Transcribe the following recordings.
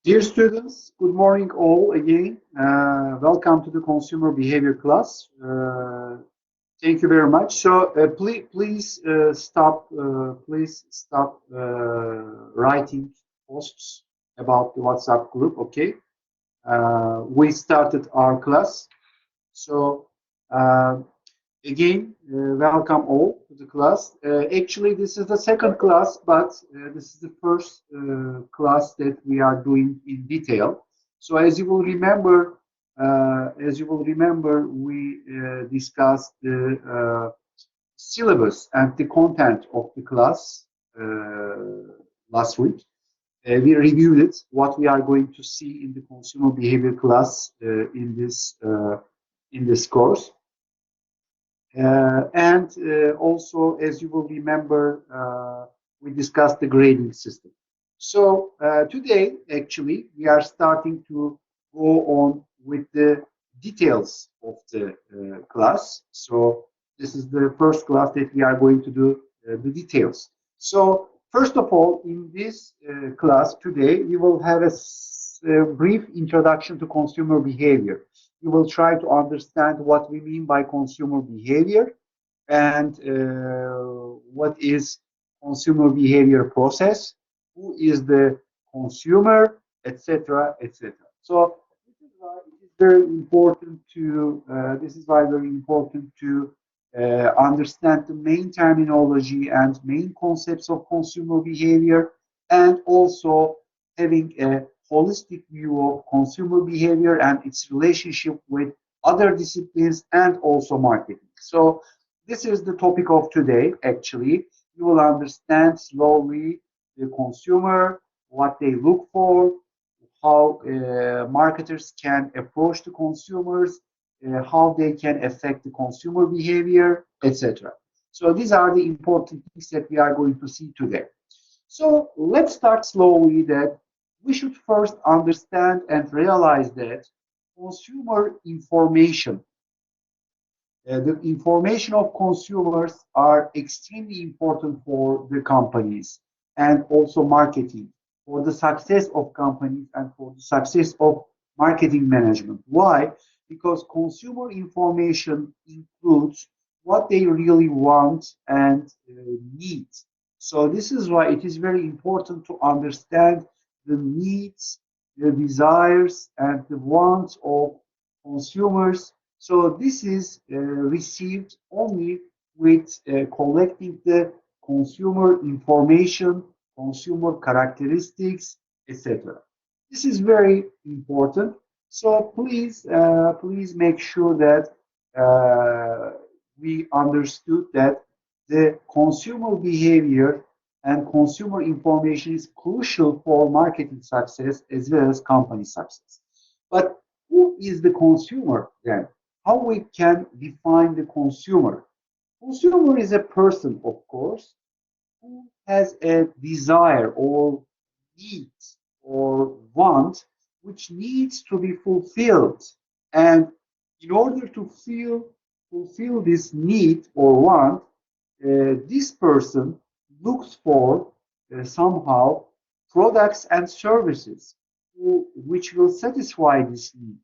Dear students, good morning all again. Welcome to the consumer behavior class. Thank you very much. So please stop writing posts about the WhatsApp group. Okay, we started our class. So uh, again, welcome all to the class. Actually, this is the second class, but this is the first class that we are doing in detail. So, as you will remember, we discussed the syllabus and the content of the class last week. We reviewed it, what we are going to see in the consumer behavior class in this course. And also, as you will remember, we discussed the grading system. So today, actually, we are starting to go on with the details of the class. So this is the first class that we are going to do the details. So first of all, in this class today, we will have a brief introduction to consumer behavior. We will try to understand what we mean by consumer behavior and what is consumer behavior process, who is the consumer, etc., etc. So this is why very important to understand the main terminology and main concepts of consumer behavior, and also having a holistic view of consumer behavior and its relationship with other disciplines and also marketing. So this is the topic of today. Actually, you will understand slowly the consumer, what they look for, how marketers can approach the consumers, how they can affect the consumer behavior, etc. So these are the important things that we are going to see today. So let's start slowly that we should first understand and realize that consumer information, the information of consumers are extremely important for the companies and also marketing, for the success of companies and for the success of marketing management. Why? Because consumer information includes what they really want and need. So this is why it is very important to understand the needs, the desires, and the wants of consumers. So this is received only with collecting the consumer information, consumer characteristics, etc. This is very important. So please make sure that we understood that the consumer behavior and consumer information is crucial for marketing success as well as company success. But who is the consumer then? How we can define the consumer? Consumer is a person, of course, who has a desire or need or want which needs to be fulfilled. And in order to fulfill this need or want, this person looks for somehow products and services which will satisfy this need.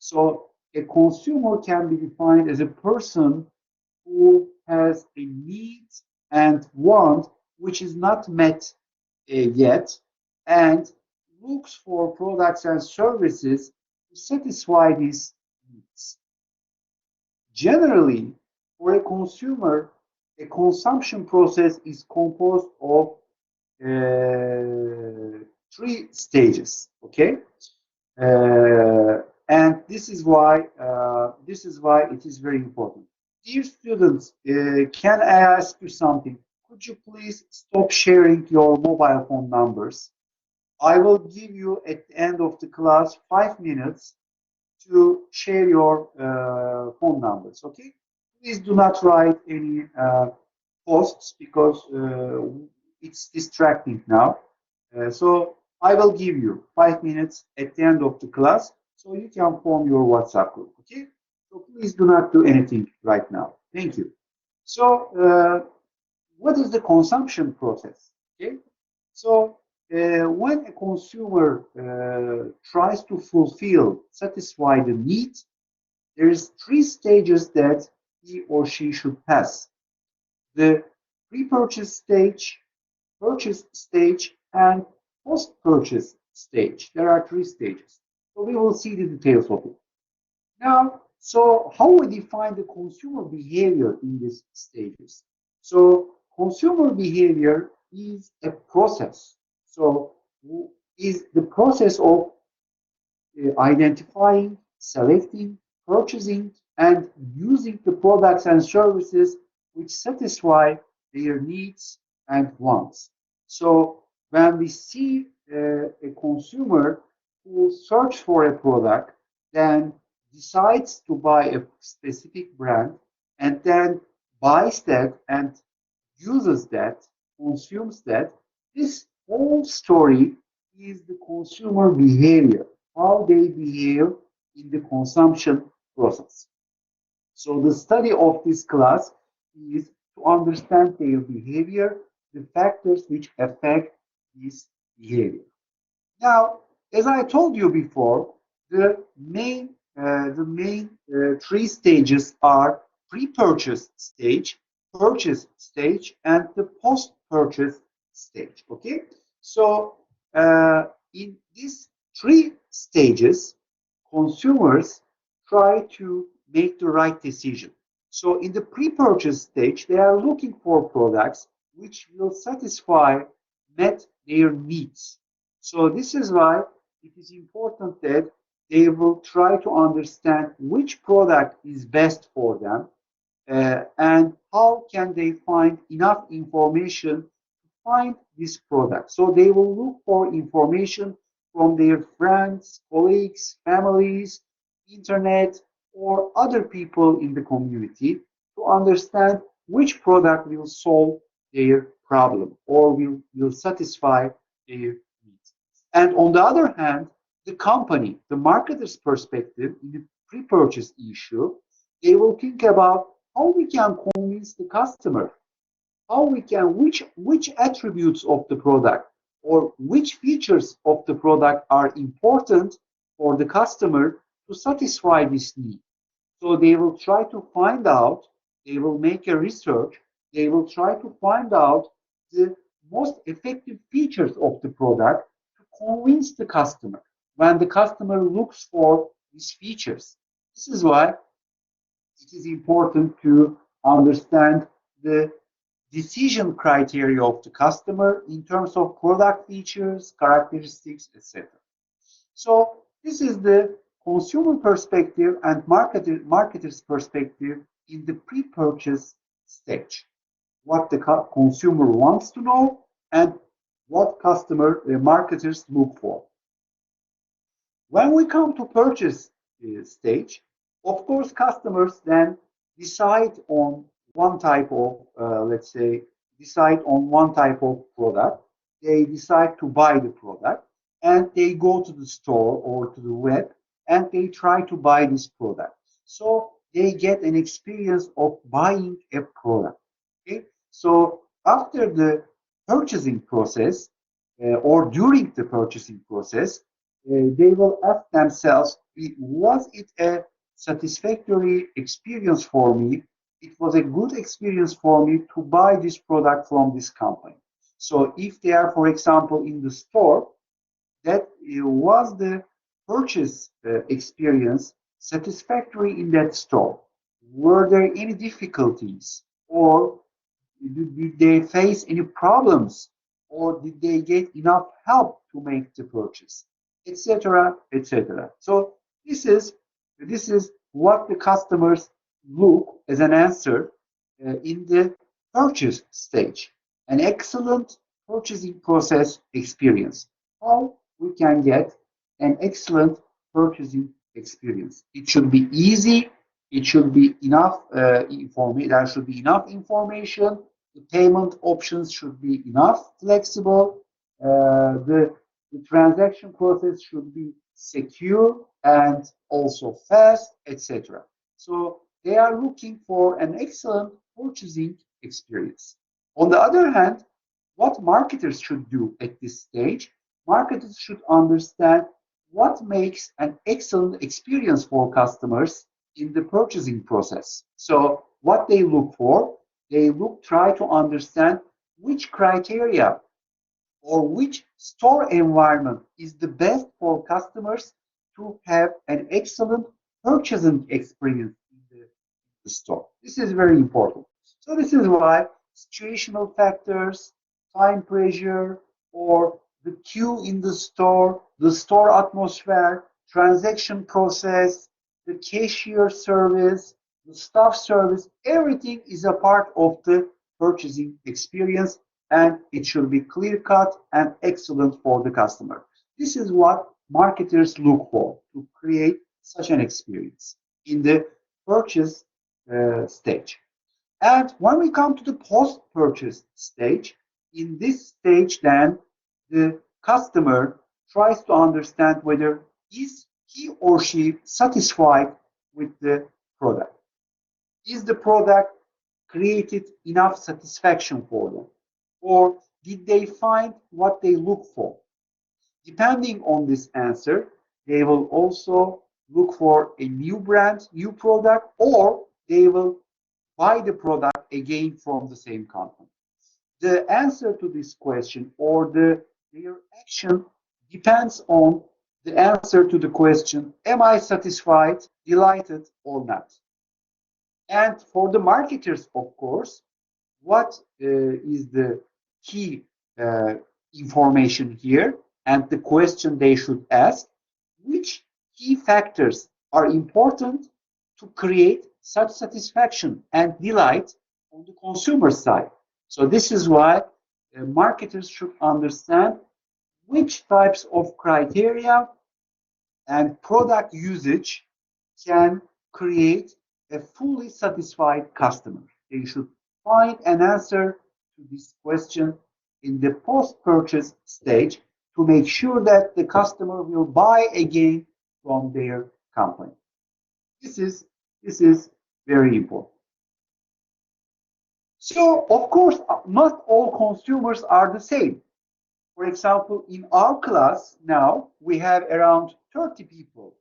So a consumer can be defined as a person who has a need and want which is not met yet, and looks for products and services to satisfy these needs. Generally, for a consumer, a consumption process is composed of three stages. Okay, and this is why it is very important. Dear students, can I ask you something? Could you please stop sharing your mobile phone numbers? I will give you at the end of the class 5 minutes to share your phone numbers. Okay? Please do not write any posts because it's distracting now. So I will give you 5 minutes at the end of the class so you can form your WhatsApp group. Okay? So please do not do anything right now. Thank you. So what is the consumption process? Okay? So when a consumer tries to satisfy the need, there's three stages that he or she should pass: the pre-purchase stage, purchase stage, and post-purchase stage. There are three stages. So we will see the details of it. Now, so how we define the consumer behavior in these stages? So consumer behavior is a process. So is the process of identifying, selecting, purchasing, and using the products and services which satisfy their needs and wants. So when we see a consumer who search for a product, then decides to buy a specific brand, and then buys that and uses that, consumes that, this whole story is the consumer behavior, how they behave in the consumption process. So the study of this class is to understand their behavior, the factors which affect this behavior. Now, as I told you before, the main three stages are pre-purchase stage, purchase stage, and the post-purchase stage. Okay, so in these three stages, consumers try to make the right decision. So in the pre-purchase stage, they are looking for products which will met their needs. So this is why it is important that they will try to understand which product is best for them and how can they find enough information to find this product. So they will look for information from their friends, colleagues, families, internet, or other people in the community to understand which product will solve their problem or will satisfy their needs. And on the other hand, the company, the marketer's perspective in the pre-purchase issue, they will think about how we can convince the customer, how we can, which attributes of the product or which features of the product are important for the customer to satisfy this need. So they will try to find out, they will make a research, they will try to find out the most effective features of the product to convince the customer when the customer looks for these features. This is why it is important to understand the decision criteria of the customer in terms of product features, characteristics, etc. So this is the consumer perspective and marketer's perspective in the pre-purchase stage. What the consumer wants to know and what marketers look for. When we come to purchase stage, of course, customers then decide on one type of, decide on one type of product. They decide to buy the product and they go to the store or to the web and they try to buy this product. So they get an experience of buying a product. Okay? So after the purchasing process or during the purchasing process, they will ask themselves, was it a satisfactory experience for me? It was a good experience for me to buy this product from this company. So if they are, for example, in the store, that was the purchase experience satisfactory in that store? Were there any difficulties or did they face any problems or did they get enough help to make the purchase, etc., etc. So this is what the customers look as an answer in the purchase stage. An excellent purchasing process experience. How we can get an excellent purchasing experience? It should be easy. It should be enough information. There should be enough information. The payment options should be enough flexible. The transaction process should be secure and also fast, etc. So they are looking for an excellent purchasing experience. On the other hand, what marketers should do at this stage? Marketers should understand what makes an excellent experience for customers in the purchasing process. So what they look for, try to understand which criteria or which store environment is the best for customers to have an excellent purchasing experience in the store. This is very important. So this is why situational factors, time pressure, or the queue in the store atmosphere, transaction process, the cashier service, the staff service, everything is a part of the purchasing experience, and it should be clear cut and excellent for the customer. This is what marketers look for to create such an experience in the purchase stage. And when we come to the post-purchase stage, in this stage, then the customer tries to understand whether is he or she satisfied with the product. Is the product created enough satisfaction for them? Or did they find what they look for? Depending on this answer, they will also look for a new brand, new product, or they will buy the product again from the same company. The answer to this question or their action depends on the answer to the question, am I satisfied, delighted, or not? And for the marketers, of course, what is the key information here and the question they should ask? Which key factors are important to create such satisfaction and delight on the consumer side? So this is why marketers should understand which types of criteria and product usage can create a fully satisfied customer. They should find an answer to this question in the post-purchase stage to make sure that the customer will buy again from their company. This is very important. So, of course, not all consumers are the same. For example, in our class now, we have around 30 people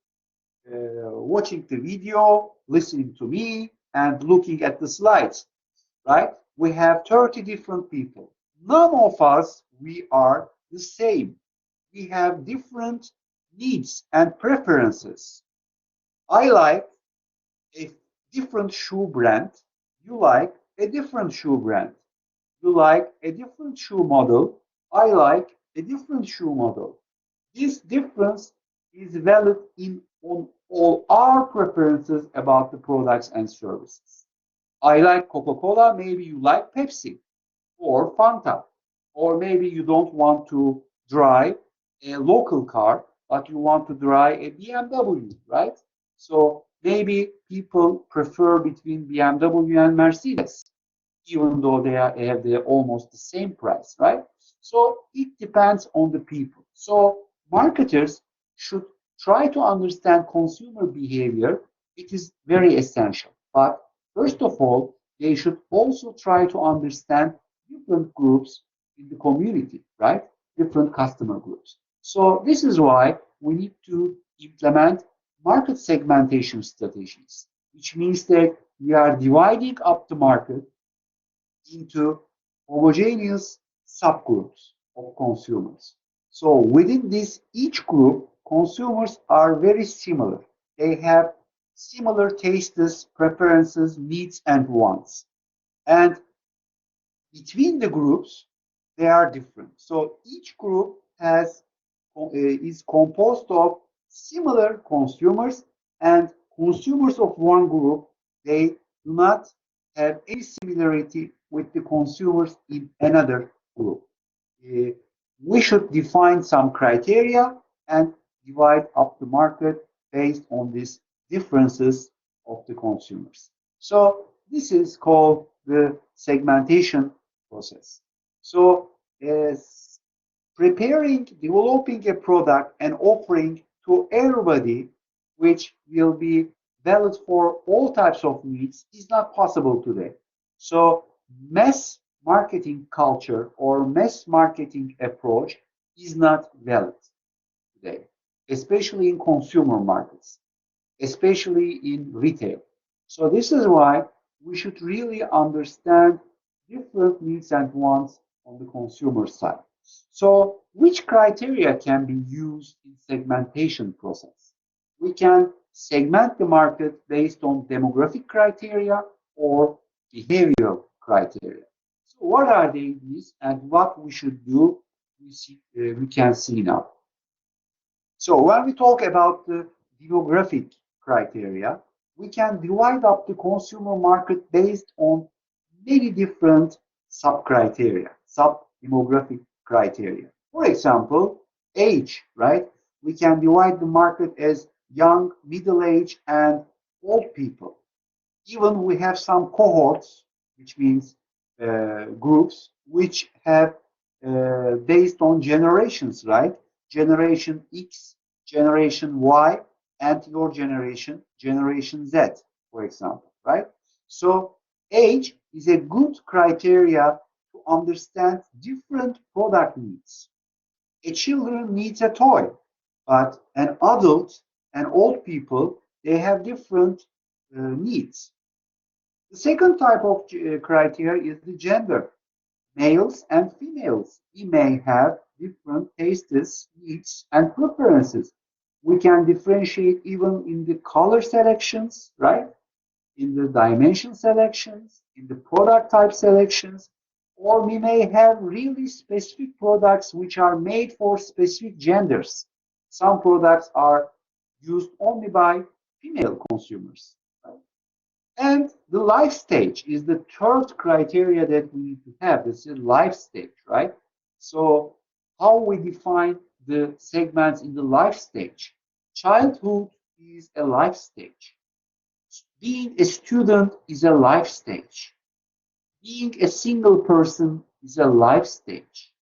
watching the video, listening to me, and looking at the slides, right? We have 30 different people. None of us, we are the same. We have different needs and preferences. I like a different shoe brand. You like a different shoe brand. You like a different shoe model. I like a different shoe model. This difference is valid on all our preferences about the products and services. I like Coca-Cola, maybe you like Pepsi or Fanta, or maybe you don't want to drive a local car, but you want to drive a BMW, right? So maybe people prefer between BMW and Mercedes, even though they have almost the same price, right? So it depends on the people. So marketers should try to understand consumer behavior. It is very essential. But first of all, they should also try to understand different groups in the community, right? Different customer groups. So this is why we need to implement market segmentation strategies, which means that we are dividing up the market into homogeneous subgroups of consumers. So within this, each group, consumers are very similar. They have similar tastes, preferences, needs, and wants. And between the groups, they are different. So each group is composed of similar consumers, and consumers of one group, they do not have any similarity with the consumers in another group. We should define some criteria and divide up the market based on these differences of the consumers. So this is called the segmentation process. So developing a product and offering to everybody, which will be valid for all types of needs, is not possible today. So mass marketing culture or mass marketing approach is not valid today, especially in consumer markets, especially in retail. So this is why we should really understand different needs and wants on the consumer side. So which criteria can be used in segmentation process? We can segment the market based on demographic criteria or behavioral criteria. So what are these and what we should do, we can see now. So when we talk about the demographic criteria, we can divide up the consumer market based on many different sub-criteria, sub-demographic criteria. For example, age, right? We can divide the market as young, middle age, and old people. Even we have some cohorts, which means groups, which have based on generations, right? Generation X, Generation Y, and your generation, Generation Z, for example, right? So age is a good criteria to understand different product needs. A children needs a toy, but an adult and old people, they have different needs. The second type of criteria is the gender. Males and females, we may have different tastes, needs, and preferences. We can differentiate even in the color selections, right? In the dimension selections, in the product type selections, or we may have really specific products which are made for specific genders. Some products are used only by female consumers. Right? And the life stage is the third criteria that we need to have. This is life stage, right? So how we define the segments in the life stage. Childhood is a life stage. Being a student is a life stage. Being a single person is a life stage.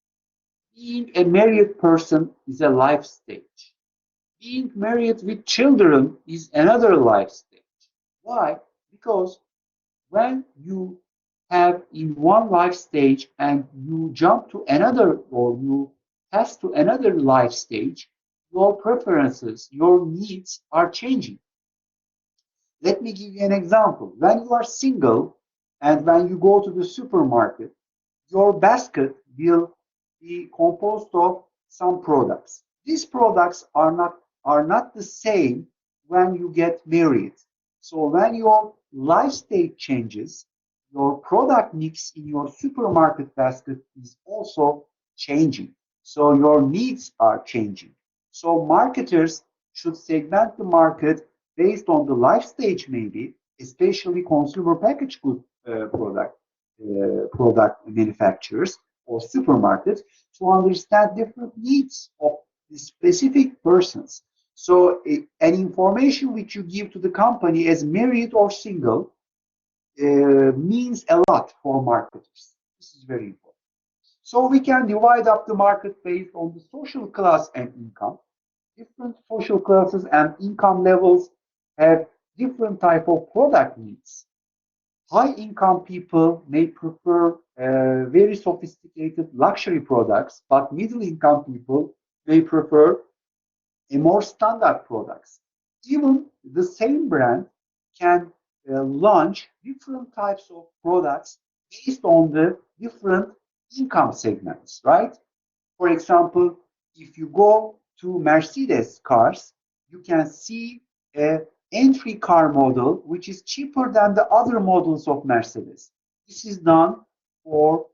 Being a married person is a life stage. Being married with children is another life stage. Why? Because when you have in one life stage and you jump to another or you pass to another life stage, your preferences, your needs are changing. Let me give you an example. When you are single and when you go to the supermarket, your basket will be composed of some products. These products are not the same when you get married. So when your life stage changes, your product mix in your supermarket basket is also changing. So your needs are changing. So marketers should segment the market based on the life stage, maybe, especially consumer packaged good product manufacturers or supermarkets to understand different needs of the specific persons. So an information which you give to the company as married or single means a lot for marketers. This is very important. So we can divide up the market based on the social class and income. Different social classes and income levels have different type of product needs. High income people may prefer very sophisticated luxury products, but middle income people may prefer a more standard products. Even the same brand can launch different types of products based on the different income segments, right? For example, if you go to Mercedes cars, you can see a entry car model which is cheaper than the other models of Mercedes. This is done for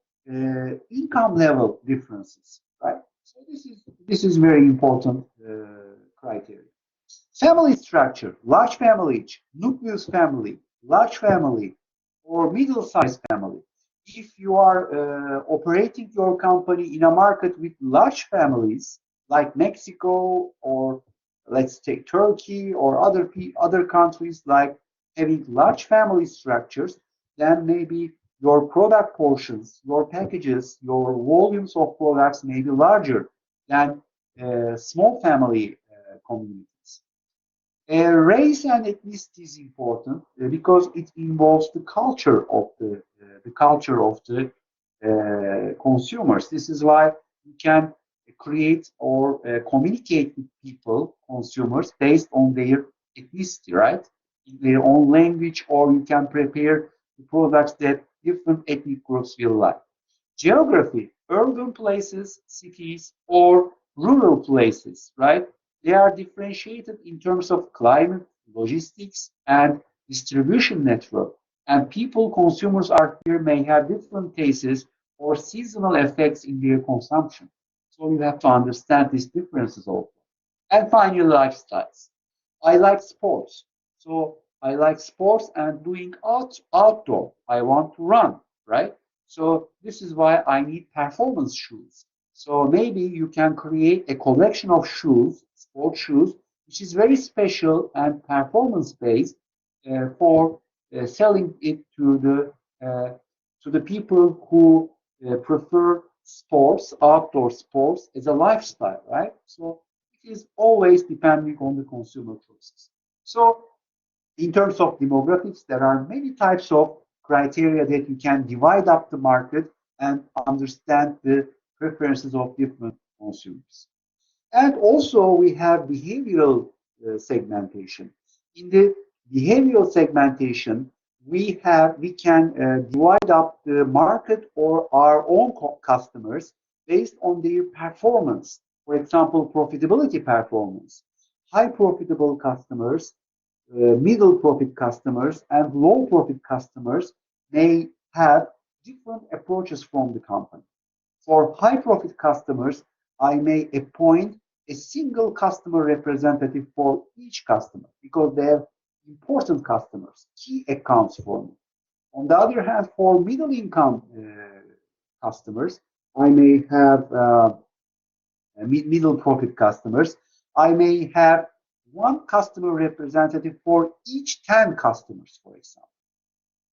income level differences, right? So this is very important criteria. Family structure, large family, nucleus family, large family, or middle-sized family. If you are operating your company in a market with large families, like Mexico or let's take Turkey or other countries like having large family structures, then maybe your product portions, your packages, your volumes of products may be larger than small family communities. Race and ethnicity is important because it involves the culture of the consumers. This is why you can create or communicate with people, consumers, based on their ethnicity, right? In their own language, or you can prepare the products that different ethnic groups will like. Geography, urban places, cities, or rural places, right? They are differentiated in terms of climate, logistics, and distribution network. And people, consumers are here may have different tastes or seasonal effects in their consumption. So you have to understand these differences also. And finally, lifestyles. I like sports. So I like sports and doing outdoor. I want to run, right? So this is why I need performance shoes. So maybe you can create a collection of shoes, sport shoes, which is very special and performance based for selling it to the people who prefer sports, outdoor sports as a lifestyle, right? So it is always depending on the consumer choices. So in terms of demographics, there are many types of criteria that you can divide up the market and understand the preferences of different consumers. And also we have behavioral segmentation. In the behavioral segmentation, we can divide up the market or our own customers based on their performance. For example, profitability performance. High profitable customers, middle profit customers, and low profit customers may have different approaches from the company. For high profit customers, I may appoint a single customer representative for each customer because they are important customers, key accounts for me. On the other hand, for middle income customers, I may have middle profit customers, I may have one customer representative for each 10 customers, for example.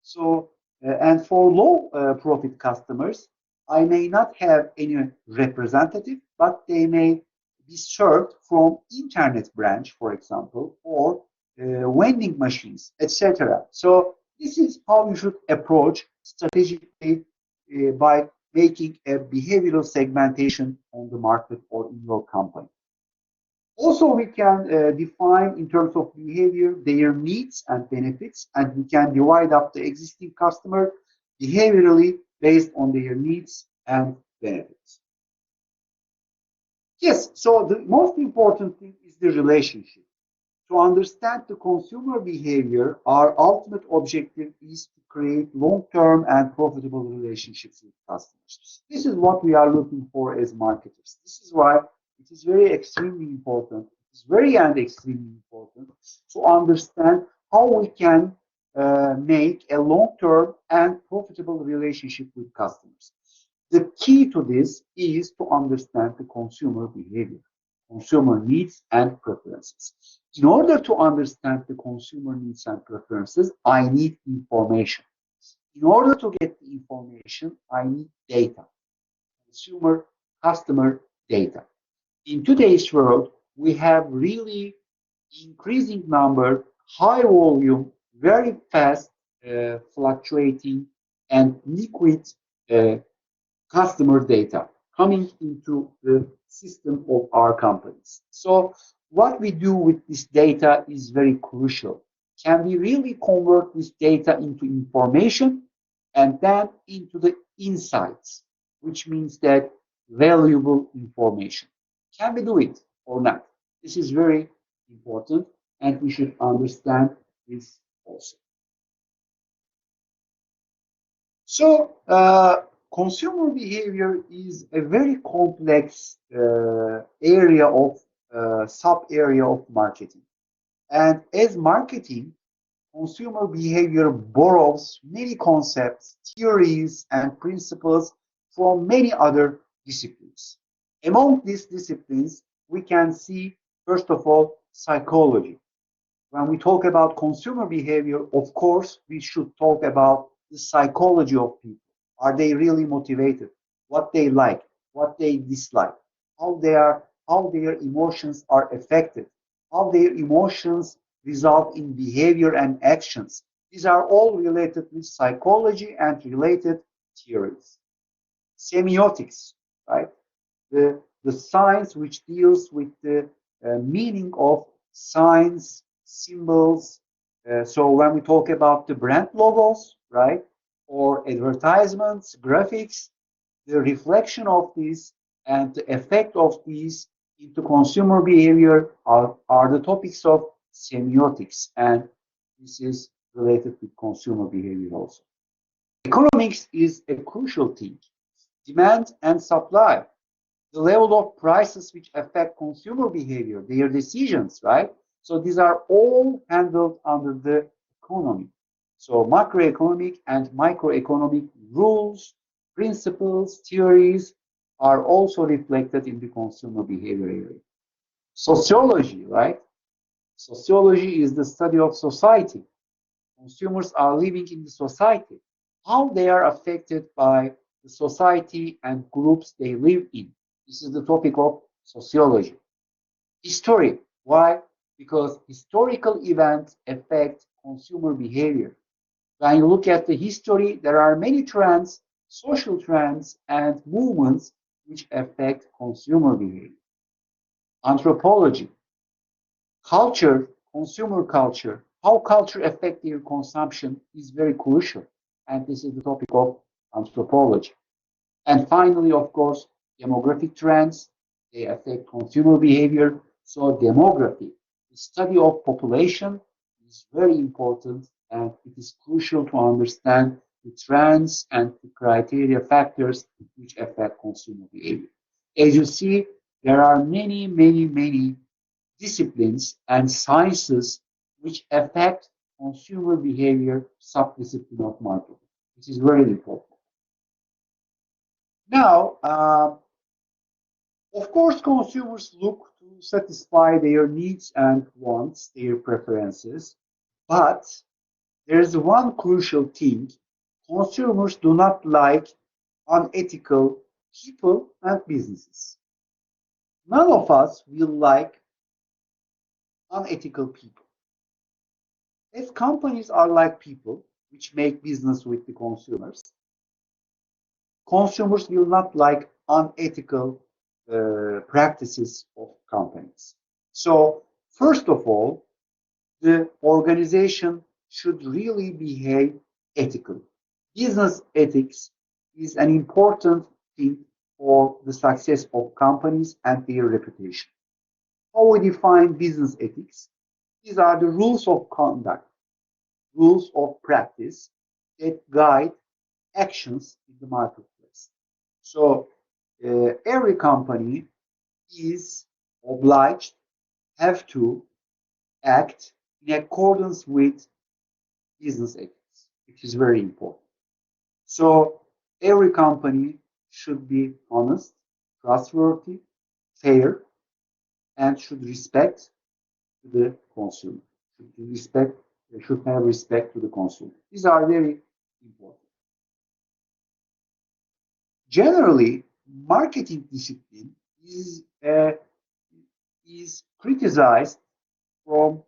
So, and for low profit customers, I may not have any representative, but they may be served from internet branch, for example, or vending machines, etc. So this is how you should approach strategically by making a behavioral segmentation on the market or in your company. Also, we can define in terms of behavior their needs and benefits, and we can divide up the existing customer behaviorally based on their needs and benefits. Yes, so the most important thing is the relationship. To understand the consumer behavior, our ultimate objective is to create long-term and profitable relationships with customers. This is what we are looking for as marketers. This is why it is very extremely important. It's very and extremely important to understand how we can make a long-term and profitable relationship with customers. The key to this is to understand the consumer behavior, consumer needs and preferences. In order to understand the consumer needs and preferences, I need information. In order to get the information, I need data, consumer, customer data. In today's world, we have really increasing number, high volume, very fast fluctuating and liquid uh, customer data coming into the system of our companies. So what we do with this data is very crucial. Can we really convert this data into information and then into the insights, which means that valuable information? Can we do it or not? This is very important and we should understand this also. So, consumer behavior is a very complex area of sub area of marketing. And as marketing, consumer behavior borrows many concepts, theories, and principles from many other disciplines. Among these disciplines, we can see, first of all, psychology. When we talk about consumer behavior, of course, we should talk about the psychology of people. Are they really motivated? What they like, what they dislike, how their emotions are affected, how their emotions result in behavior and actions. These are all related with psychology and related theories. semiotics, right? The science which deals with the meaning of signs, symbols. So when we talk about the brand logos, right, or advertisements, graphics, the reflection of these and the effect of these into consumer behavior are the topics of semiotics, and this is related with consumer behavior also. Economics is a crucial thing. Demand and supply, the level of prices which affect consumer behavior, their decisions, right? So these are all handled under the economy. So macroeconomic and microeconomic rules, principles, theories are also reflected in the consumer behavior area. Sociology, right? Sociology is the study of society. Consumers are living in the society, how they are affected by the society and groups they live in. This is the topic of sociology. History. Why? Because historical events affect consumer behavior. When you look at the history, there are many trends, social trends, and movements which affect consumer behavior. Anthropology. Culture, consumer culture, how culture affects their consumption is very crucial. And this is the topic of anthropology. And finally, of course, demographic trends, they affect consumer behavior. So demography, the study of population is very important, and it is crucial to understand the trends and the criteria factors which affect consumer behavior. As you see, there are many disciplines and sciences which affect consumer behavior sub-discipline of marketing. This is very important. Now, of course, consumers look to satisfy their needs and wants, their preferences, but there's one crucial thing. Consumers do not like unethical people and businesses. None of us will like unethical people. As companies are like people, which make business with the consumers, consumers will not like unethical practices of companies. So, first of all, the organization should really behave ethically. Business ethics is an important thing for the success of companies and their reputation. How we define business ethics? These are the rules of conduct, rules of practice that guide actions in the marketplace. So every company is obliged, have to act in accordance with business ethics, which is very important. So every company should be honest, trustworthy, fair, and should respect the consumer. Should have respect to the consumer. These are very important. Generally, marketing discipline is criticized from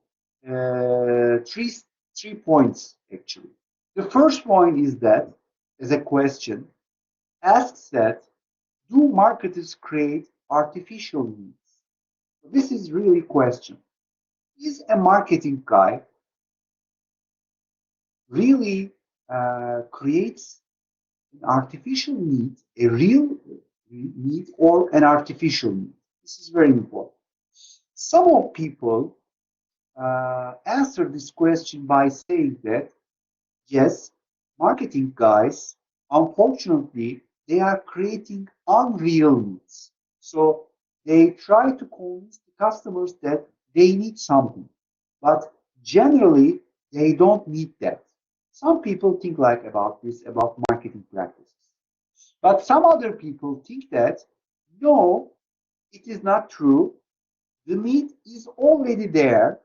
three points actually. The first point is that, as a question, asks that do marketers create artificial needs? This is really a question. Is a marketing guy really creates an artificial need, a real need, or an artificial need? This is very important. Some of people answer this question by saying that yes, marketing guys, unfortunately, they are creating unreal needs. So they try to convince the customers that they need something, but generally they don't need that. Some people think like about this, about marketing practices. But some other people think that no, it is not true. The need is already there,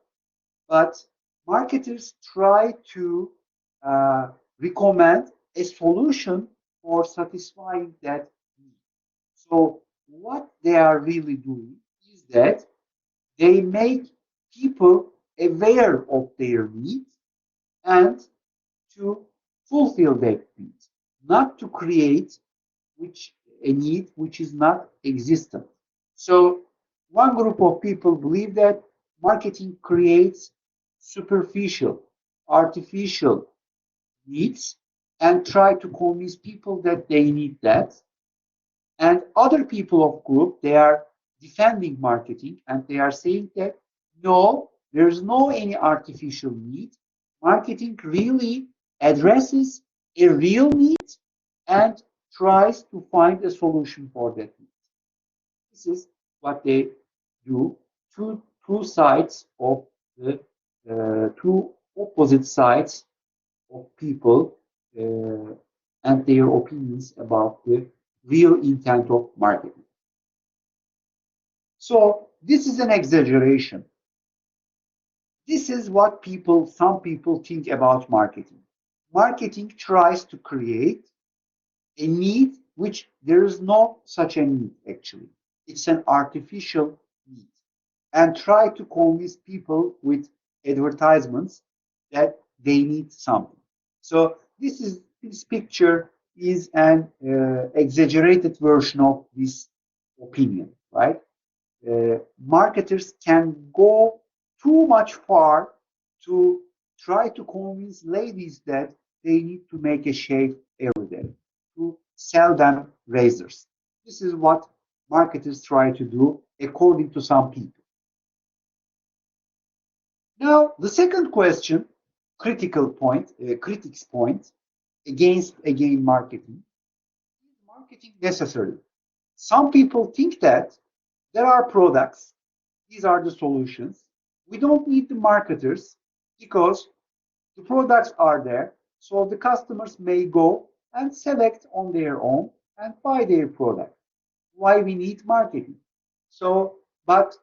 but marketers try to uh, recommend a solution for satisfying that need. So what they are really doing is that they make people aware of their needs and to fulfill that need, not to create which a need which is not existent. So one group of people believe that marketing creates superficial, artificial needs and try to convince people that they need that. And other people of group, they are defending marketing and they are saying that no, there's no any artificial need. Marketing really addresses a real need and tries to find a solution for that need. This is what they do. Two sides of the two opposite sides of people and their opinions about the real intent of marketing. So this is an exaggeration. This is what some people think about marketing. Marketing tries to create a need which there is no such a need actually. It's an artificial need. And try to convince people with advertisements that they need something. So this picture is an exaggerated version of this opinion, right? Marketers can go too much far to try to convince ladies that they need to make a shave every day, to sell them razors. This is what marketers try to do according to some people. Now, the second question, critics point against again marketing. Is marketing necessary? Some people think that there are products, these are the solutions. We don't need the marketers because the products are there, so the customers may go and select on their own and buy their product. Why we need marketing? So, but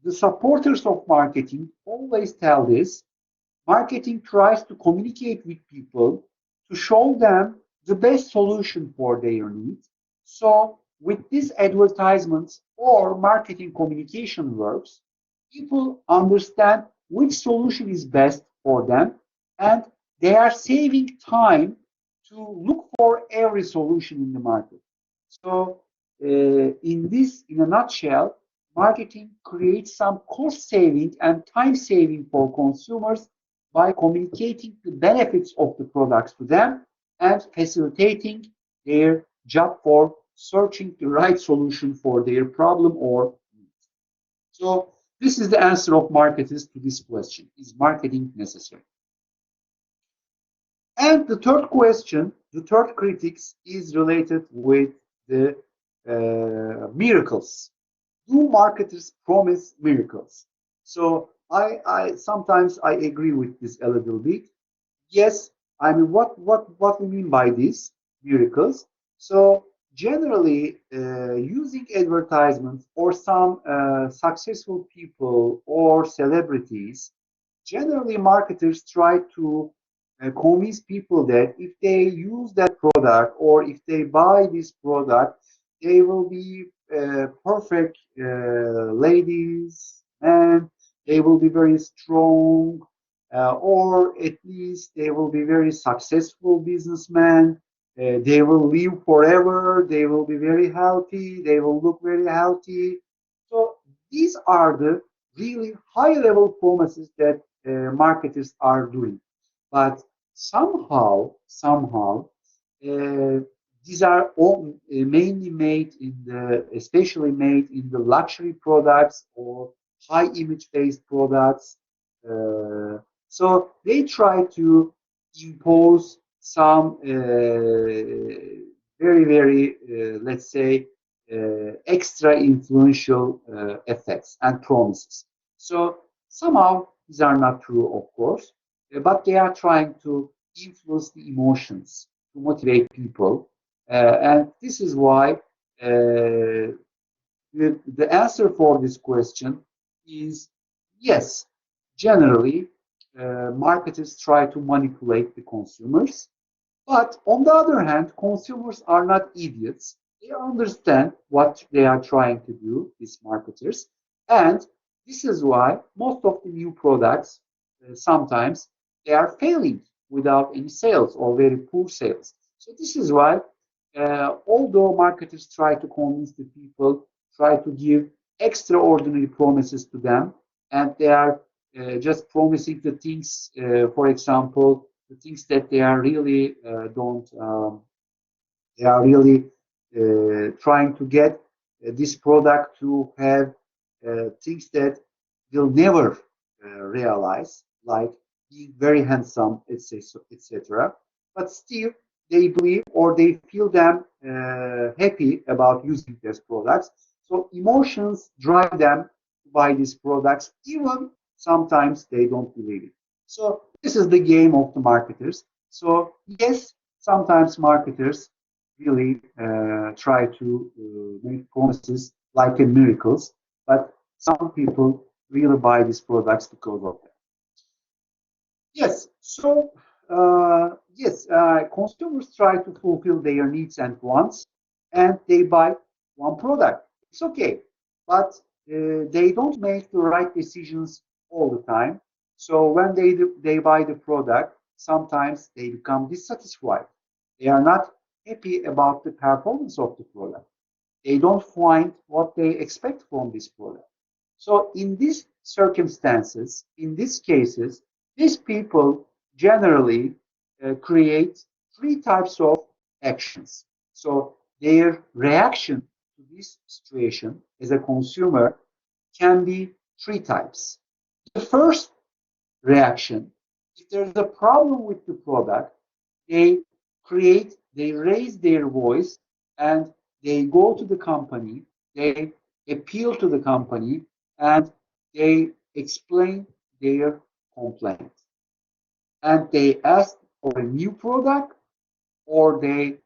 the supporters of marketing always tell this. Marketing tries to communicate with people to show them the best solution for their needs. So with these advertisements or marketing communication works, people understand which solution is best for them and they are saving time to look for every solution in the market. So in a nutshell, marketing creates some cost saving and time saving for consumers by communicating the benefits of the products to them and facilitating their job for searching the right solution for their problem or need. So this is the answer of marketers to this question. Is marketing necessary? And the third question, the third critics is related with the miracles. Do marketers promise miracles? So I sometimes I agree with this a little bit. Yes, I mean what we mean by this miracles. So generally, using advertisements or some successful people or celebrities, generally marketers try to convince people that if they use that product or if they buy this product, they will be perfect ladies and they will be very strong, or at least they will be very successful businessmen. They will live forever. They will be very healthy. They will look very healthy. So these are the really high level promises that marketers are doing. But somehow, uh, these are all mainly made especially made in the luxury products or high image based products. So they try to impose some very, let's say, extra influential effects and promises. So somehow these are not true, of course, but they are trying to influence the emotions to motivate people. And this is why the answer for this question is yes. Generally, marketers try to manipulate the consumers. But on the other hand, consumers are not idiots. They understand what they are trying to do, these marketers. And this is why most of the new products, sometimes, they are failing without any sales or very poor sales. So this is why although marketers try to convince the people, try to give extraordinary promises to them, and they are just promising the things, for example, the things that they are really don't, they are really trying to get this product to have things that will never realize, like being very handsome, etc., etc. But still, they believe or they feel them happy about using these products. So emotions drive them to buy these products, even sometimes they don't believe it. So this is the game of the marketers. So yes, sometimes marketers really try to make promises like a miracles, but some people really buy these products because of that. Yes, so yes, consumers try to fulfill their needs and wants, and they buy one product. It's okay, but they don't make the right decisions all the time. So when they buy the product, sometimes they become dissatisfied. They are not happy about the performance of the product. They don't find what they expect from this product. So in these circumstances, in these cases, these people generally create three types of actions. So their reaction to this situation as a consumer can be three types. The first reaction, if there's a problem with the product, they raise their voice and they go to the company, they appeal to the company, and they explain their complaint. And they ask for a new product or they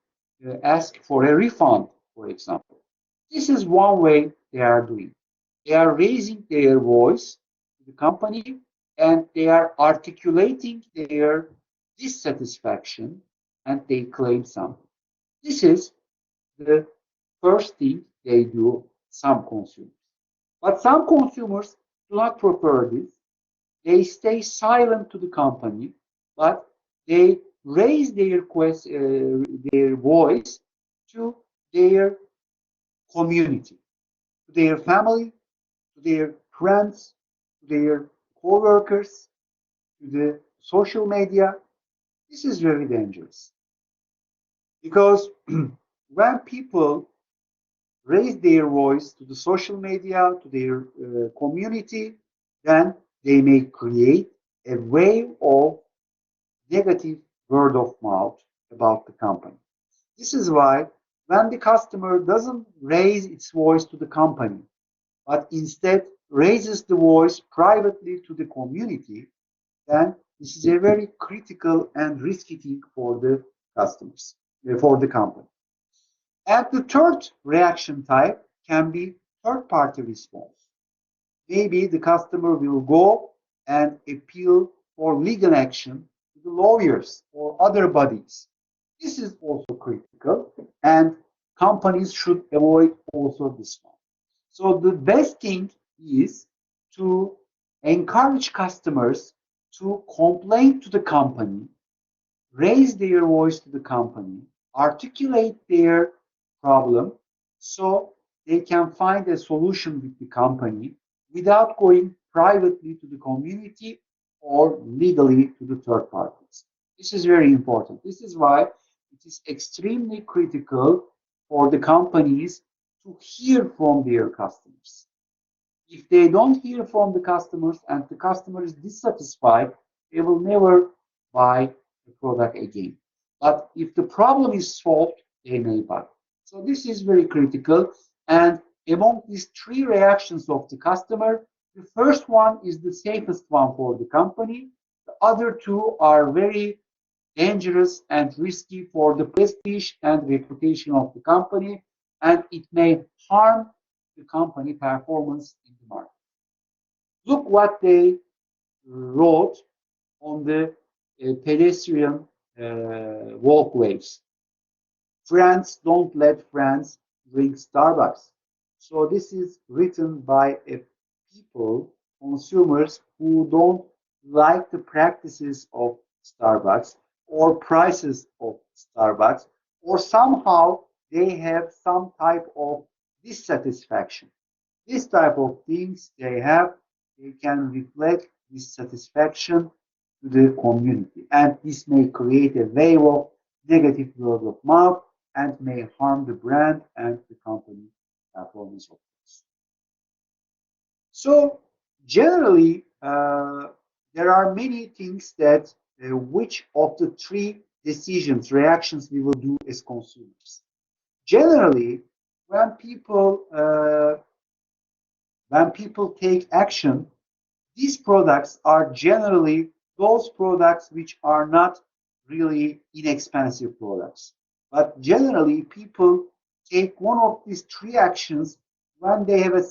ask for a refund, for example. This is one way they are doing. They are raising their voice to the company and they are articulating their dissatisfaction and they claim something. This is the first thing they do, some consumers. But some consumers do not prefer this. They stay silent to the company, but they raise their voice to their community, to their family, to their friends, to their co-workers, to the social media. This is very dangerous because when people raise their voice to the social media, to their community, then they may create a wave of negative word of mouth about the company. This is why when the customer doesn't raise its voice to the company, but instead raises the voice privately to the community, then this is a very critical and risky thing for the customers, for the company. And the third reaction type can be third party response. Maybe the customer will go and appeal for legal action to the lawyers or other bodies. This is also critical, and companies should avoid also this one. So the best thing is to encourage customers to complain to the company, raise their voice to the company, articulate their problem so they can find a solution with the company without going privately to the community or legally to the third parties. This is very important. This is why it is extremely critical for the companies to hear from their customers. If they don't hear from the customers and the customer is dissatisfied, they will never buy the product again. But if the problem is solved, they may buy. So this is very critical. And among these three reactions of the customer, the first one is the safest one for the company. The other two are very dangerous and risky for the prestige and reputation of the company, and it may harm the company performance in the market. Look what they wrote on the pedestrian walkways. Friends don't let friends drink Starbucks. So this is written by a people, consumers who don't like the practices of Starbucks or prices of Starbucks or somehow they have some type of dissatisfaction. This type of things they have, they can reflect dissatisfaction to the community. And this may create a wave of negative word of mouth and may harm the brand and the company performance of course. So generally, there are many things that which of the three decisions, reactions we will do as consumers. Generally, when people take action, these products are generally those products which are not really inexpensive products. But generally, people take one of these three actions when they have a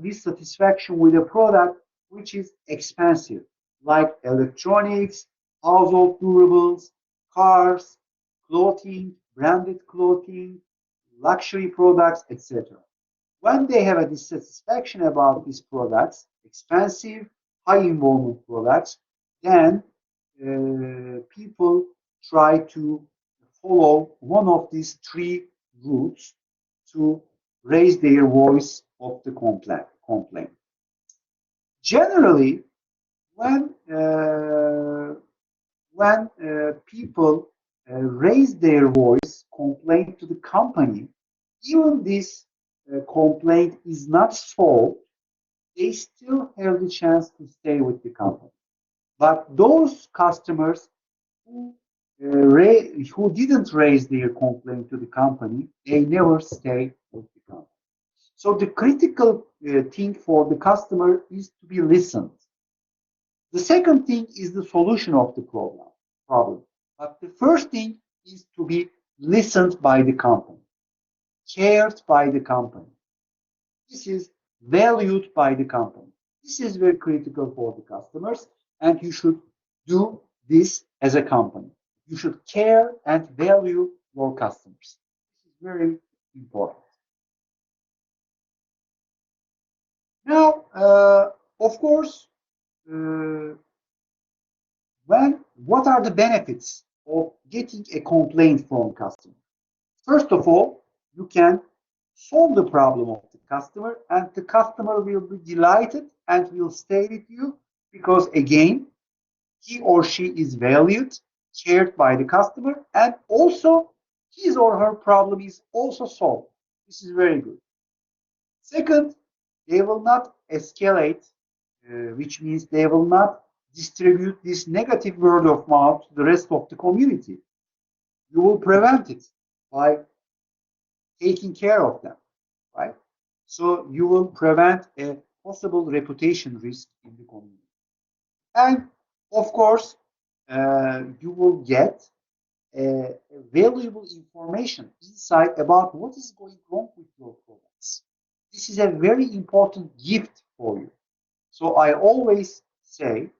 dissatisfaction with a product which is expensive, like electronics, household durables, cars, clothing, branded clothing, luxury products, etc. When they have a dissatisfaction about these products, expensive, high involvement products, then people try to follow one of these three routes to raise their voice of the complaint. Generally, when people raise their voice, complain to the company, even this complaint is not solved, they still have the chance to stay with the company. But those customers who who didn't raise their complaint to the company, they never stay with the company. So the critical thing for the customer is to be listened. The second thing is the solution of the problem. But the first thing is to be listened by the company, cared by the company. This is valued by the company. This is very critical for the customers, and you should do this as a company. You should care and value your customers. This is very important. Now, of course, what are the benefits of getting a complaint from customer? First of all, you can solve the problem of the customer, and the customer will be delighted and will stay with you because, again, he or she is valued, cared by the customer, and also his or her problem is also solved. This is very good. Second, they will not escalate, which means they will not distribute this negative word of mouth to the rest of the community. You will prevent it by taking care of them, right? So you will prevent a possible reputation risk in the community. And of course, you will get valuable information, insight about what is going wrong with your products. This is a very important gift for you. So I always say,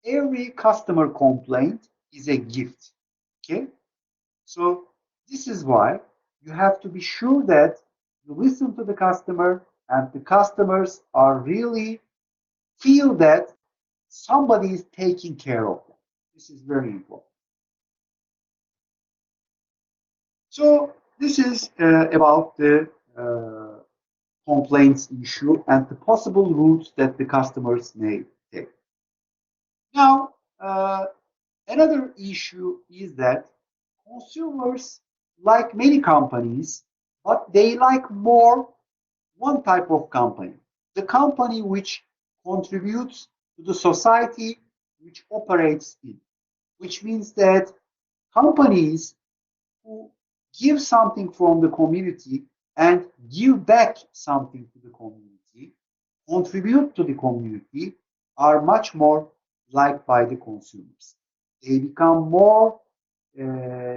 every customer complaint is a gift. Okay? So this is why you have to be sure that you listen to the customer and the customers are really feel that somebody is taking care of them. This is very important. So this is about the complaints issue and the possible routes that the customers may take. Now, another issue is that consumers like many companies, but they like more one type of company, the company which contributes to the society which operates in, which means that companies who give something from the community and give back something to the community, contribute to the community, are much more liked by the consumers. They become more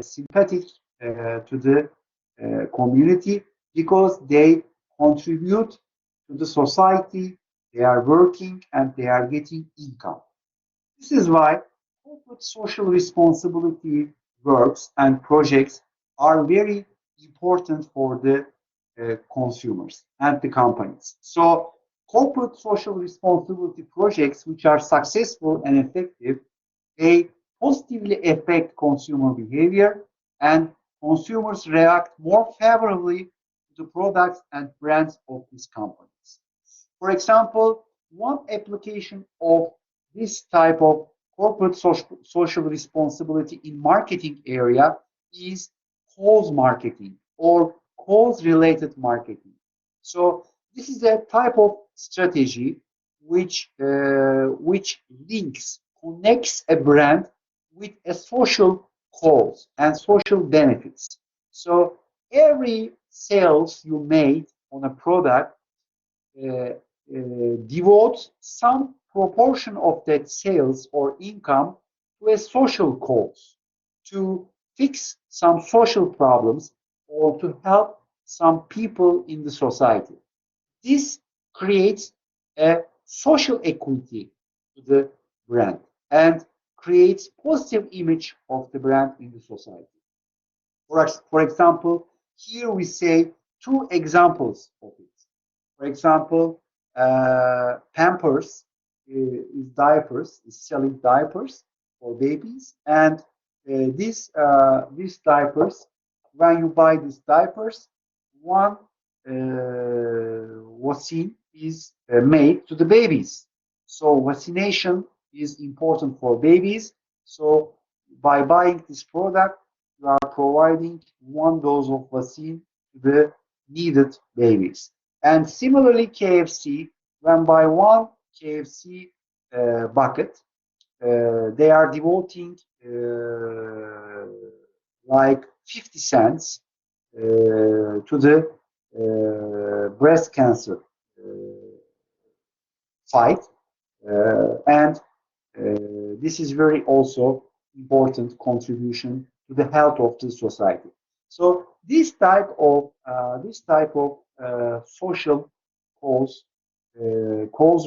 sympathetic to the community because they contribute to the society, they are working and they are getting income. This is why corporate social responsibility works and projects are very important for the consumers and the companies. So corporate social responsibility projects which are successful and effective, they positively affect consumer behavior and consumers react more favorably to the products and brands of these companies. For example, one application of this type of corporate social responsibility in marketing area is cause marketing or cause related marketing. So this is a type of strategy which links, connects a brand with a social cause and social benefits. So every sales you made on a product devote some proportion of that sales or income to a social cause, to fix some social problems or to help some people in the society. This creates a social equity to the brand and creates positive image of the brand in the society. For example, here we say two examples of it. For example, Pampers is diapers, is selling diapers for babies, and these diapers, when you buy these diapers, one vaccine is made to the babies. So vaccination is important for babies. So by buying this product, you are providing one dose of vaccine to the needed babies. And similarly, KFC, when buy one KFC bucket, they are devoting like 50 cents to the breast cancer fight. And this is very also important contribution to the health of the society. So this type of social cause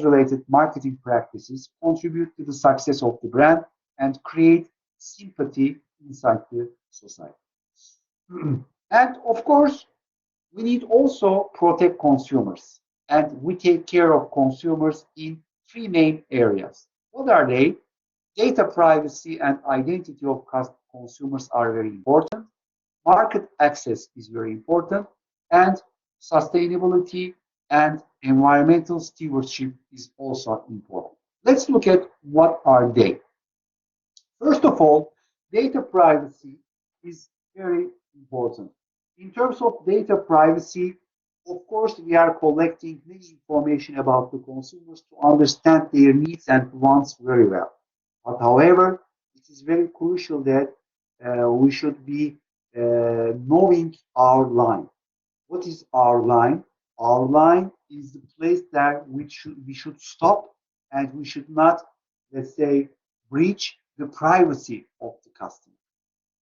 related marketing practices contribute to the success of the brand and create sympathy inside the society. And of course, we need also protect consumers, and we take care of consumers in three main areas. What are they? Data privacy and identity of consumers are very important. Market access is very important, and sustainability and environmental stewardship is also important. Let's look at what are they. First of all, data privacy is very important. In terms of data privacy, of course, we are collecting this information about the consumers to understand their needs and wants very well. But however, it is very crucial that we should be knowing our line. What is our line? Our line is the place that we should stop, and we should not, let's say, breach the privacy of the customer.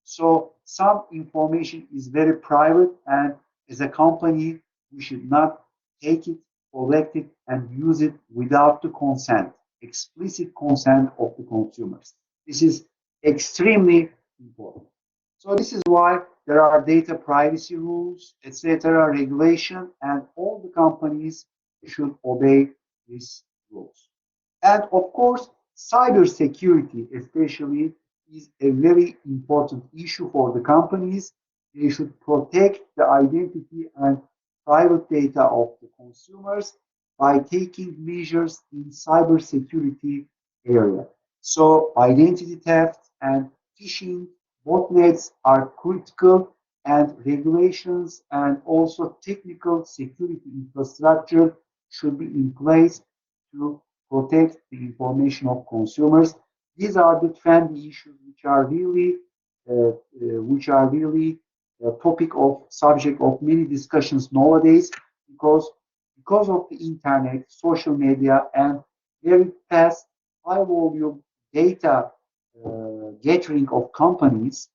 So some information is very private, and as a company, we should not take it, collect it, and use it without the consent, explicit consent of the consumers. This is extremely important. So this is why there are data privacy rules, etc., regulation, and all the companies should obey these rules. And of course, cybersecurity, especially, is a very important issue for the companies. They should protect the identity and private data of the consumers by taking measures in cybersecurity area. So identity theft and phishing botnets are critical, and regulations and also technical security infrastructure should be in place to protect the information of consumers. These are the trendy issues which are really a topic of subject of many discussions nowadays, because of the internet, social media, and very fast, high volume data gathering of companies.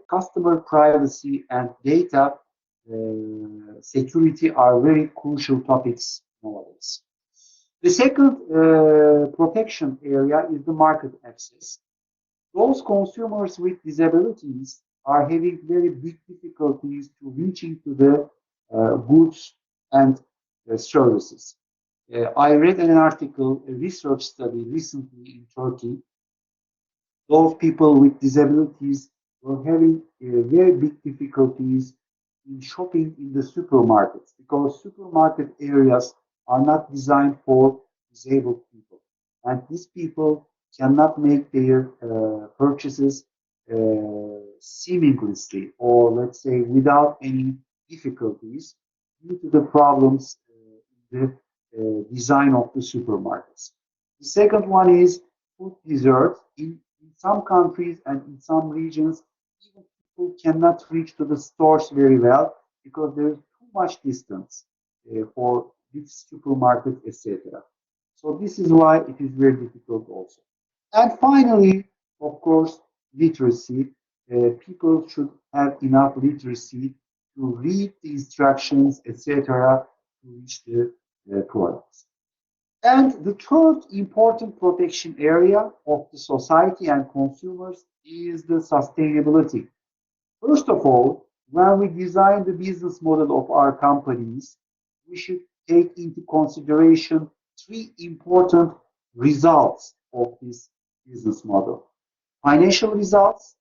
Customer privacy and data security are very crucial topics nowadays. The second protection area is the market access. Those consumers with disabilities are having very big difficulties to reaching to the goods and services. I read an article, a research study recently in Turkey. Those people with disabilities were having very big difficulties in shopping in the supermarkets because supermarket areas are not designed for disabled people. And these people cannot make their purchases seamlessly or let's say without any difficulties due to the problems in the design of the supermarkets. The second one is food deserts. In some countries and in some regions, even people cannot reach to the stores very well because there is too much distance for this supermarket, etc. So this is why it is very difficult also. And finally, of course, literacy. People should have enough literacy to read the instructions, etc., to reach the products. And the third important protection area of the society and consumers is the sustainability. First of all, when we design the business model of our companies, we should take into consideration three important results of this business model: financial results,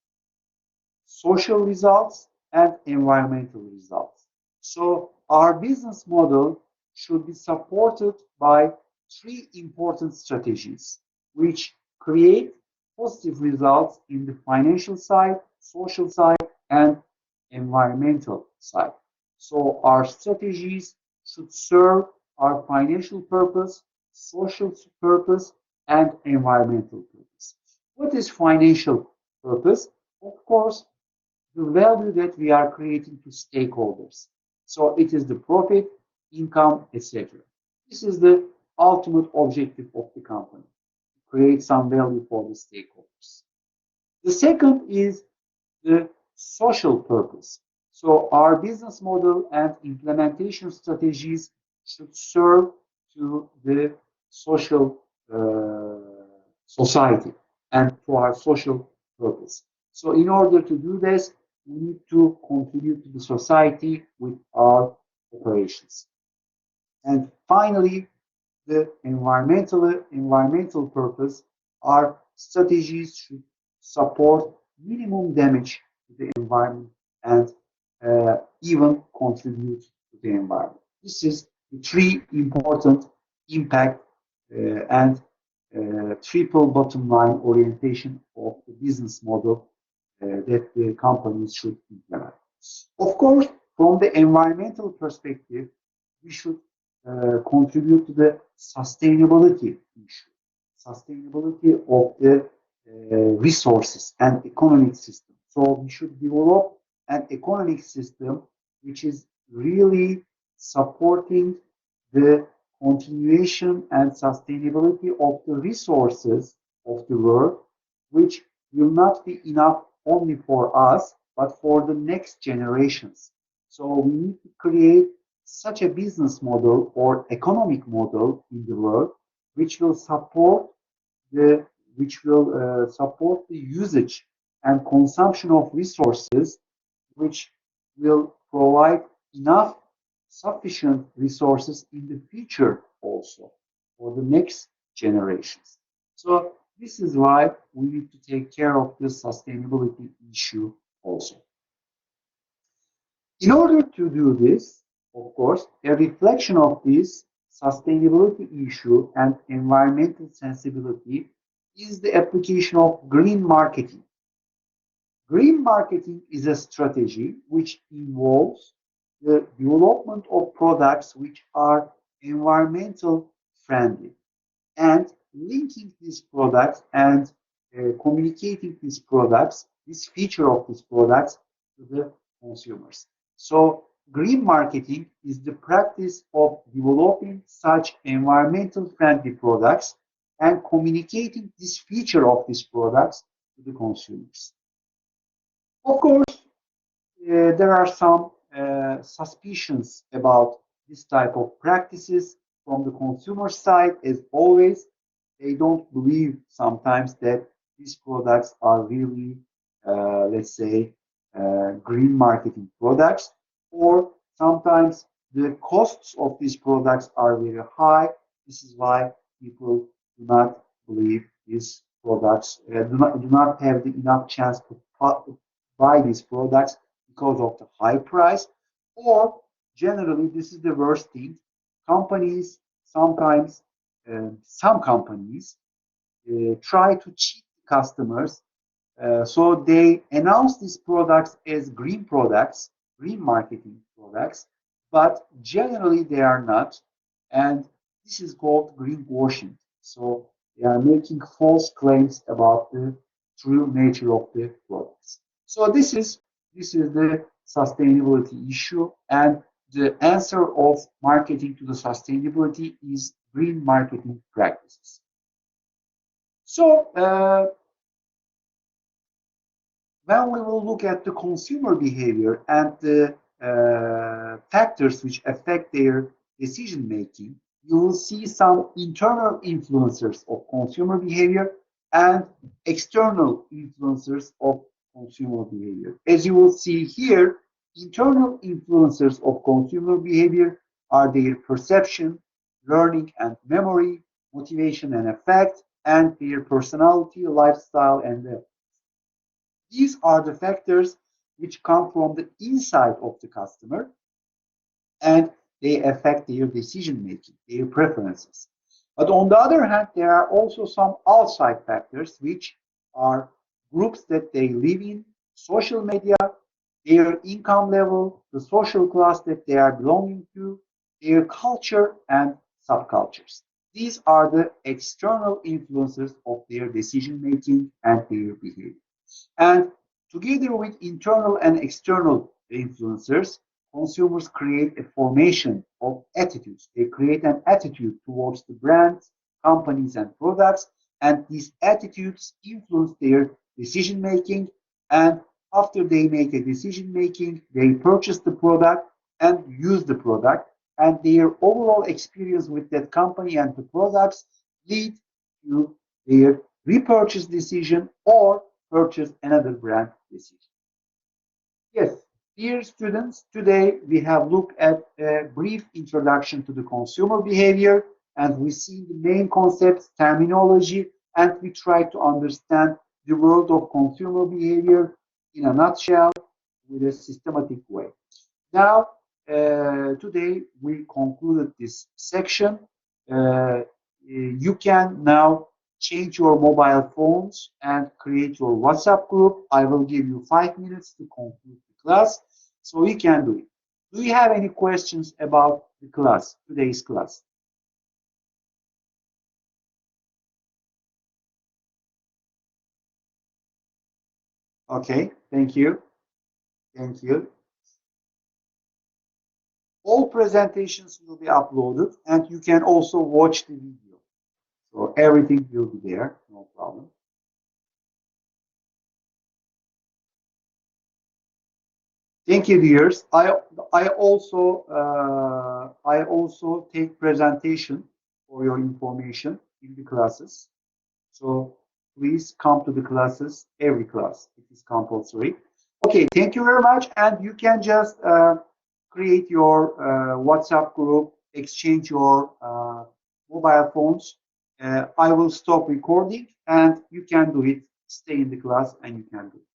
social results, and environmental results. So our business model should be supported by three important strategies, which create positive results in the financial side, social side, and environmental side. So our strategies should serve our financial purpose, social purpose, and environmental purpose. What is financial purpose? Of course, the value that we are creating to stakeholders. So it is the profit, income, etc. This is the ultimate objective of the company, create some value for the stakeholders. The second is the social purpose. So our business model and implementation strategies should serve to the social society and to our social purpose. So in order to do this, we need to contribute to the society with our operations. And finally, the environmental purpose, our strategies should support minimum damage to the environment and even contribute to the environment. This is the three important impact and triple bottom line orientation of the business model that the companies should implement. Of course, from the environmental perspective, we should contribute to the sustainability issue, sustainability of the resources and economic system. So we should develop an economic system which is really supporting the continuation and sustainability of the resources of the world, which will not be enough only for us, but for the next generations. So we need to create such a business model or economic model in the world which will support the support the usage and consumption of resources, which will provide enough sufficient resources in the future also for the next generations. So this is why we need to take care of this sustainability issue also. In order to do this, of course, a reflection of this sustainability issue and environmental sensibility is the application of green marketing. Green marketing is a strategy which involves the development of products which are environmental friendly and linking these products and communicating these products, this feature of these products to the consumers. So green marketing is the practice of developing such environmental friendly products and communicating this feature of these products to the consumers. Of course, there are some suspicions about this type of practices from the consumer side. As always, they don't believe sometimes that these products are really, let's say, green marketing products, or sometimes the costs of these products are very high. This is why people do not believe these products, do not have the enough chance to buy these products because of the high price, or generally, this is the worst thing. Companies sometimes, some companies try to cheat customers. So they announce these products as green products, green marketing products, but generally they are not. And this is called greenwashing. So they are making false claims about the true nature of the products. So this is the sustainability issue, and the answer of marketing to the sustainability is green marketing practices. So when we will look at the consumer behavior and the factors which affect their decision making, you will see some internal influencers of consumer behavior and external influencers of consumer behavior. As you will see here, internal influencers of consumer behavior are their perception, learning and memory, motivation and effect, and their personality, lifestyle, and these are the factors which come from the inside of the customer, and they affect their decision making, their preferences. But on the other hand, there are also some outside factors which are groups that they live in, social media, their income level, the social class that they are belonging to, their culture and subcultures. These are the external influences of their decision making and their behavior. And together with internal and external influencers, consumers create a formation of attitudes. They create an attitude towards the brands, companies, and products, and these attitudes influence their decision making. And after they make a decision making, they purchase the product and use the product, and their overall experience with that company and the products lead to their repurchase decision or purchase another brand decision. Yes, dear students, today we have looked at a brief introduction to the consumer behavior, and we see the main concepts, terminology, and we try to understand the world of consumer behavior in a nutshell with a systematic way. Now, today we concluded this section. You can now change your mobile phones and create your WhatsApp group. I will give you 5 minutes to conclude the class, so you can do it. Do you have any questions about the class, today's class? Okay, thank you. Thank you. All presentations will be uploaded, and you can also watch the video. So everything will be there, no problem. Thank you, dears. I also take presentation for your information in the classes. So please come to the classes, every class. It is compulsory. Okay, thank you very much. And you can just create your WhatsApp group, exchange your mobile phones. I will stop recording and you can do it. Stay in the class and you can do it.